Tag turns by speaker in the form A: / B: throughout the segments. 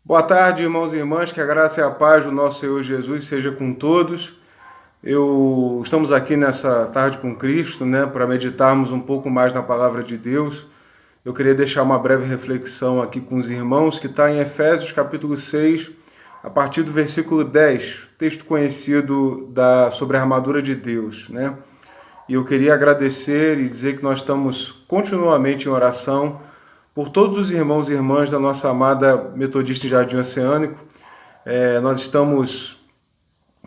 A: Boa tarde, irmãos e irmãs, que a graça e a paz do nosso Senhor Jesus seja com todos. Estamos aqui nessa tarde com Cristo, né, para meditarmos um pouco mais na palavra de Deus. Eu queria deixar uma breve reflexão aqui com os irmãos, que está em Efésios capítulo 6, a partir do versículo 10, texto conhecido sobre a armadura de Deus, né? E eu queria agradecer e dizer que nós estamos continuamente em oração por todos os irmãos e irmãs da nossa amada Metodista em Jardim Oceânico. Nós estamos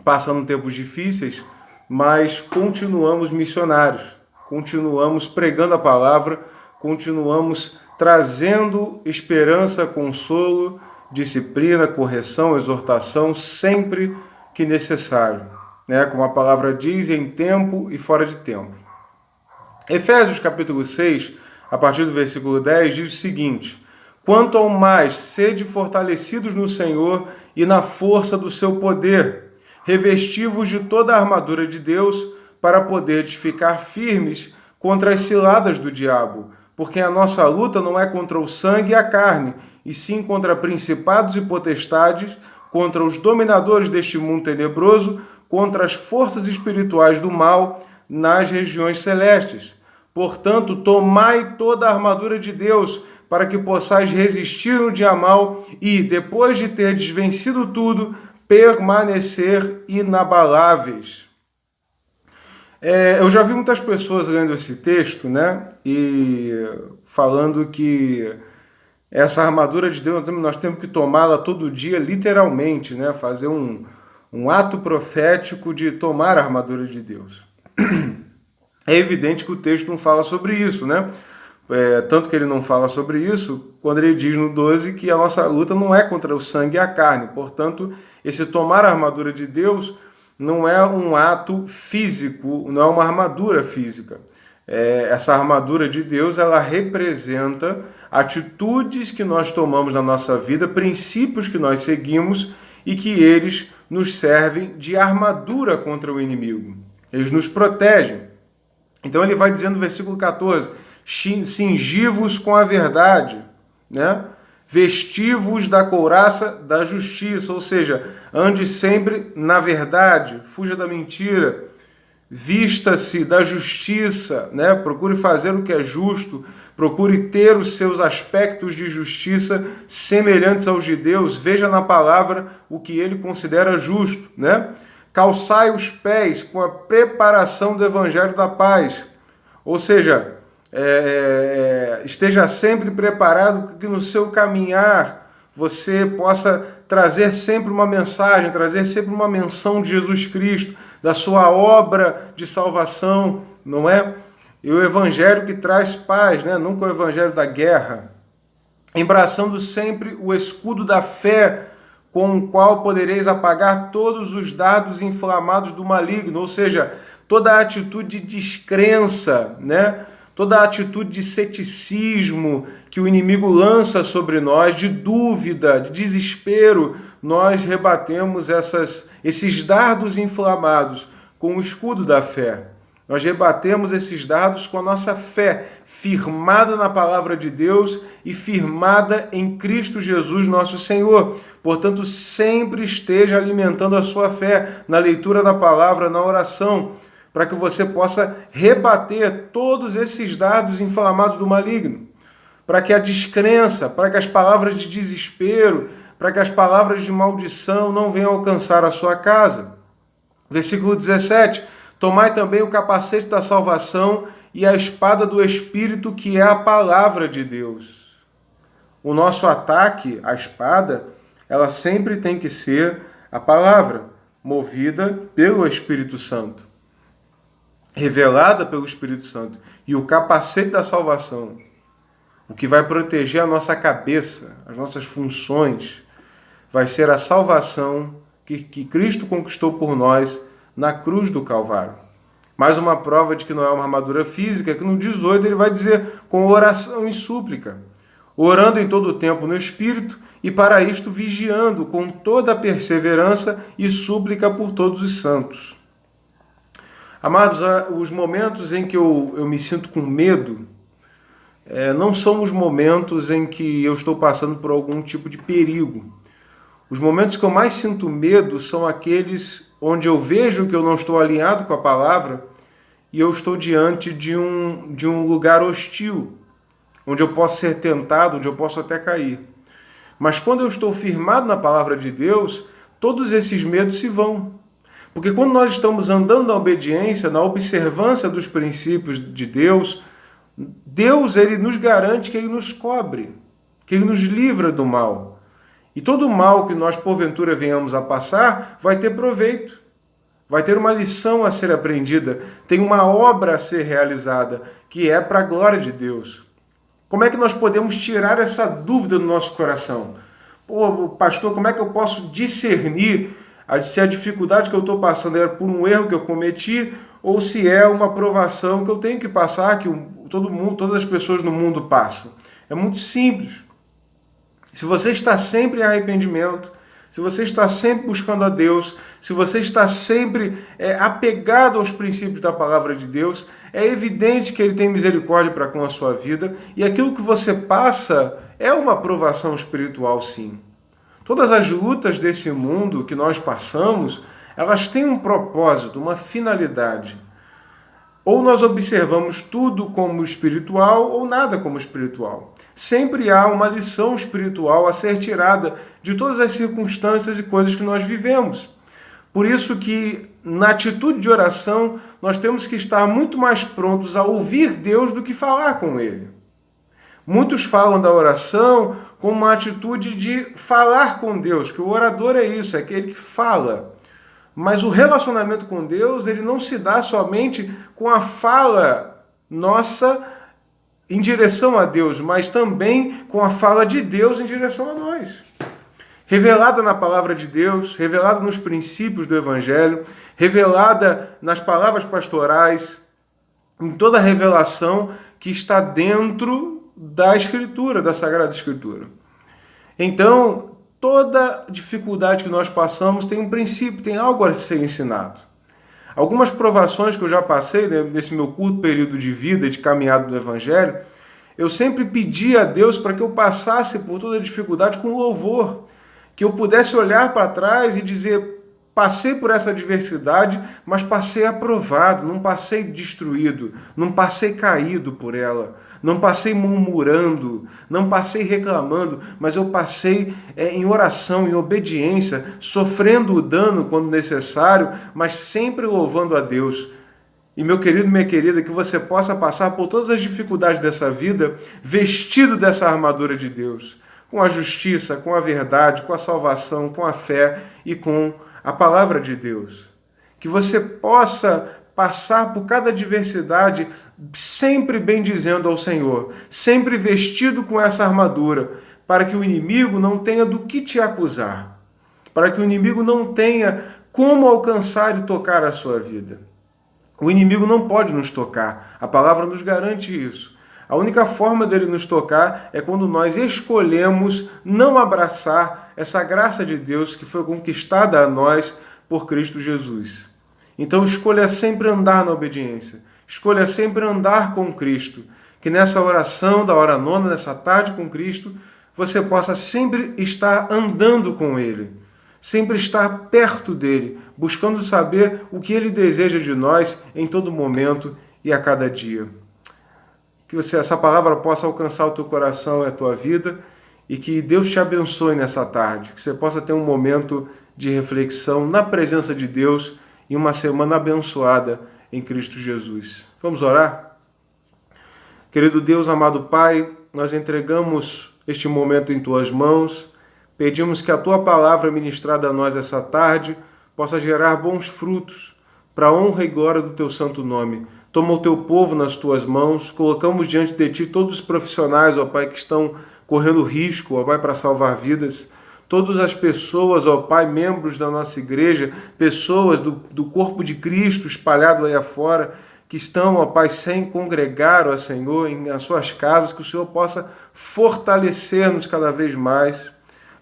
A: passando tempos difíceis, mas continuamos missionários, continuamos pregando a palavra, continuamos trazendo esperança, consolo, disciplina, correção, exortação, sempre que necessário, né? Como a palavra diz, em tempo e fora de tempo. Efésios capítulo 6, a partir do versículo 10, diz o seguinte: quanto ao mais, sede fortalecidos no Senhor e na força do seu poder, revesti-vos de toda a armadura de Deus, para poderdes ficar firmes contra as ciladas do diabo, porque a nossa luta não é contra o sangue e a carne, e sim contra principados e potestades, contra os dominadores deste mundo tenebroso, contra as forças espirituais do mal nas regiões celestes. Portanto, tomai toda a armadura de Deus, para que possais resistir no dia mal e, depois de ter desvencido tudo, permanecer inabaláveis. Eu já vi muitas pessoas lendo esse texto, né, e falando que essa armadura de Deus nós temos que tomá-la todo dia, literalmente, né, fazer um ato profético de tomar a armadura de Deus. É evidente que o texto não fala sobre isso, né? Tanto que ele não fala sobre isso, quando ele diz no 12 que a nossa luta não é contra o sangue e a carne. Portanto, esse tomar a armadura de Deus não é um ato físico, não é uma armadura física. Essa armadura de Deus, ela representa atitudes que nós tomamos na nossa vida, princípios que nós seguimos e que eles nos servem de armadura contra o inimigo. Eles nos protegem. Então ele vai dizendo no versículo 14, cingi-vos com a verdade, né? Vesti-vos da couraça da justiça, ou seja, ande sempre na verdade, fuja da mentira, vista-se da justiça, né? Procure fazer o que é justo, procure ter os seus aspectos de justiça semelhantes aos de Deus, veja na palavra o que ele considera justo, né? Calçai os pés com a preparação do Evangelho da Paz. Ou seja, esteja sempre preparado para que no seu caminhar você possa trazer sempre uma mensagem, trazer sempre uma menção de Jesus Cristo, da sua obra de salvação, não é? E o Evangelho que traz paz, né? Nunca o Evangelho da guerra. Embraçando sempre o escudo da fé, com o qual podereis apagar todos os dardos inflamados do maligno, ou seja, toda a atitude de descrença, né? Toda a atitude de ceticismo que o inimigo lança sobre nós, de dúvida, de desespero, nós rebatemos esses dardos inflamados com o escudo da fé. Nós rebatemos esses dardos com a nossa fé, firmada na palavra de Deus e firmada em Cristo Jesus, nosso Senhor. Portanto, sempre esteja alimentando a sua fé na leitura da palavra, na oração, para que você possa rebater todos esses dardos inflamados do maligno, para que a descrença, para que as palavras de desespero, para que as palavras de maldição não venham alcançar a sua casa. Versículo 17, tomai também o capacete da salvação e a espada do Espírito, que é a palavra de Deus. O nosso ataque, a espada, ela sempre tem que ser a palavra, movida pelo Espírito Santo, revelada pelo Espírito Santo. E o capacete da salvação, o que vai proteger a nossa cabeça, as nossas funções, vai ser a salvação que Cristo conquistou por nós na cruz do Calvário. Mais uma prova de que não é uma armadura física, que no 18 ele vai dizer, com oração e súplica, orando em todo o tempo no Espírito, e para isto vigiando com toda a perseverança e súplica por todos os santos. Amados, os momentos em que eu me sinto com medo, não são os momentos em que eu estou passando por algum tipo de perigo. Os momentos que eu mais sinto medo são aqueles onde eu vejo que eu não estou alinhado com a palavra e eu estou diante de um lugar hostil, onde eu posso ser tentado, onde eu posso até cair. Mas quando eu estou firmado na palavra de Deus, todos esses medos se vão. Porque quando nós estamos andando na obediência, na observância dos princípios de Deus, Deus ele nos garante que Ele nos cobre, que Ele nos livra do mal. E todo mal que nós porventura venhamos a passar vai ter proveito, vai ter uma lição a ser aprendida, tem uma obra a ser realizada, que é para a glória de Deus. Como é que nós podemos tirar essa dúvida do nosso coração? Pô, pastor, como é que eu posso discernir se a dificuldade que eu estou passando é por um erro que eu cometi ou se é uma provação que eu tenho que passar, que todo mundo, todas as pessoas no mundo passam? É muito simples. Se você está sempre em arrependimento, se você está sempre buscando a Deus, se você está sempre apegado aos princípios da palavra de Deus, é evidente que Ele tem misericórdia para com a sua vida e aquilo que você passa é uma provação espiritual, sim. Todas as lutas desse mundo que nós passamos, elas têm um propósito, uma finalidade. Ou nós observamos tudo como espiritual ou nada como espiritual. Sempre há uma lição espiritual a ser tirada de todas as circunstâncias e coisas que nós vivemos. Por isso que, na atitude de oração, nós temos que estar muito mais prontos a ouvir Deus do que falar com Ele. Muitos falam da oração com uma atitude de falar com Deus, que o orador é isso, é aquele que fala. Mas o relacionamento com Deus, ele não se dá somente com a fala nossa em direção a Deus, mas também com a fala de Deus em direção a nós. Revelada na palavra de Deus, revelada nos princípios do Evangelho, revelada nas palavras pastorais, em toda a revelação que está dentro da Escritura, da Sagrada Escritura. Então, toda dificuldade que nós passamos tem um princípio, tem algo a ser ensinado. Algumas provações que eu já passei nesse meu curto período de vida, de caminhada no Evangelho, eu sempre pedi a Deus para que eu passasse por toda a dificuldade com louvor, que eu pudesse olhar para trás e dizer, passei por essa adversidade, mas passei aprovado, não passei destruído, não passei caído por ela, não passei murmurando, não passei reclamando, mas eu passei em oração, em obediência, sofrendo o dano quando necessário, mas sempre louvando a Deus. E meu querido, minha querida, que você possa passar por todas as dificuldades dessa vida vestido dessa armadura de Deus, com a justiça, com a verdade, com a salvação, com a fé e com a palavra de Deus. Que você possa passar por cada adversidade sempre bendizendo ao Senhor, sempre vestido com essa armadura, para que o inimigo não tenha do que te acusar, para que o inimigo não tenha como alcançar e tocar a sua vida. O inimigo não pode nos tocar, a palavra nos garante isso. A única forma dele nos tocar é quando nós escolhemos não abraçar essa graça de Deus que foi conquistada a nós por Cristo Jesus. Então escolha sempre andar na obediência, escolha sempre andar com Cristo, que nessa oração da hora nona, nessa tarde com Cristo, você possa sempre estar andando com Ele, sempre estar perto dEle, buscando saber o que Ele deseja de nós em todo momento e a cada dia. Que essa palavra possa alcançar o teu coração e a tua vida e que Deus te abençoe nessa tarde, que você possa ter um momento de reflexão na presença de Deus e uma semana abençoada em Cristo Jesus. Vamos orar? Querido Deus, amado Pai, nós entregamos este momento em Tuas mãos, pedimos que a Tua palavra ministrada a nós essa tarde possa gerar bons frutos para a honra e glória do Teu santo nome. Toma o Teu povo nas Tuas mãos, colocamos diante de Ti todos os profissionais, ó Pai, que estão correndo risco, ó Pai, para salvar vidas. Todas as pessoas, ó Pai, membros da nossa igreja, pessoas do corpo de Cristo espalhado aí afora, que estão, ó Pai, sem congregar, ó Senhor, nas suas casas, que o Senhor possa fortalecer-nos cada vez mais,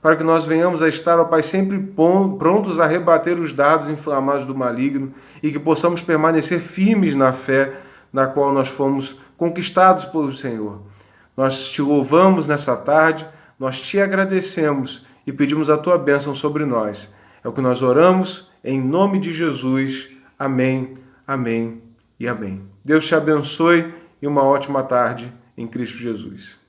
A: para que nós venhamos a estar, ó Pai, sempre prontos a rebater os dardos inflamados do maligno e que possamos permanecer firmes na fé na qual nós fomos conquistados pelo Senhor. Nós te louvamos nessa tarde, nós te agradecemos e pedimos a tua bênção sobre nós. É o que nós oramos em nome de Jesus. Amém, amém e amém. Deus te abençoe e uma ótima tarde em Cristo Jesus.